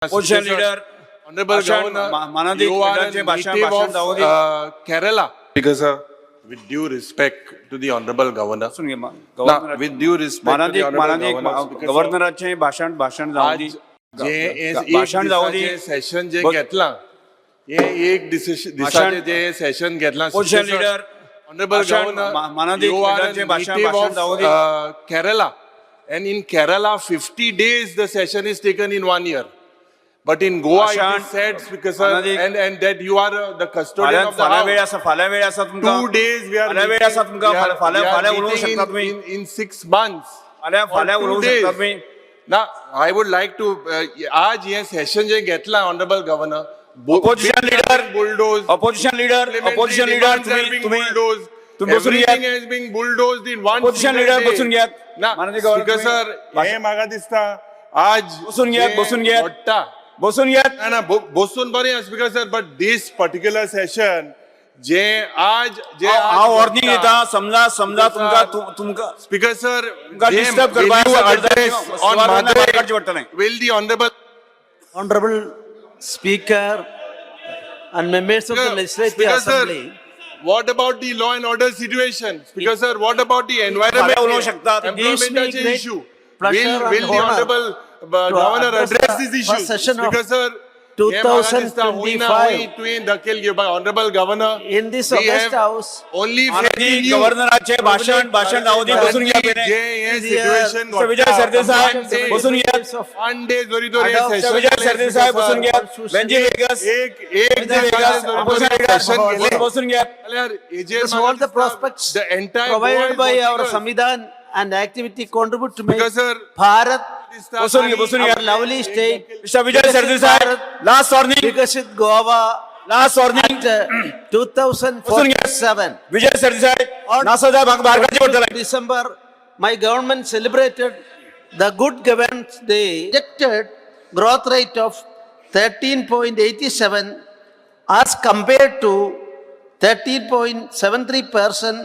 Opposition leader, Honorable Governor, Manadi you are a leader native of Kerala. Because with due respect to the Honorable Governor, now, with due respect to the Honorable Governor, गव्हर्नराचे भाषण जाऊ दे. आज जे भाषण जाऊ दे. Session जे घेतला हे एक दिसाचे जे session घेतला Opposition leader, Honorable Governor, Manadi you are a leader भाषण native जाऊ of they. Kerala, and in Kerala 50 days the session is taken in 1 year. But in Goa it is said because and that you are the custodian of the house. फाल्या वेळ असा तुमका 2 days we are फाल्या वेळ असा तुमका फाल्या उलवू शकता तुम्ही in 6 months. फाल्या उलवू शकता तुम्ही. Now I would like to आज ये session जे घेतला Honorable Governor, Opposition leader, bulldoze, opposition leader तुम्ही बसून घ्या. everything has been bulldozed in one Opposition single leader day. बसून घ्या. ना माननीय गव्हर्नर speaker sir हे मागा दिसता आज बसून घ्या, बसून घ्या. वाटता बसून घ्या. ना बसून बरे speaker sir but this particular session जे आज जे हा वॉर्निंग येता समजा तुमका speaker sir disturb will the Honorable Speaker and members of the Legislative Speaker sir, Assembly, what about the law and order situation? Speaker sir, what about the environment gives me employment great issue? pleasure Will and the honor honorable governor address address the this first issue? session of Speaker sir, 2025 by honorable governor. in this we August have House. only गव्हर्नराचे भाषण जाऊ दे. बसून घ्या पहिले. situation विजय सरदेसाई बसून घ्या. 1 day जोरी विजय सरदेसाई बसून घ्या. बेंजी वेगस बसून घ्या. Because all the prospects the entire provided by our Speaker Samvidhan and activity contribute to make sir, Bharat बसून घ्या. our lovely state Mr. Vijay Sardesai last warning Vikasit Goa last warning at 2047. विजय सरदेसाई नासदा भाग बाहेर काढचे पडतले. December, my government celebrated the Good Governance Day. Projected growth rate of 13.87 as compared to 13.73%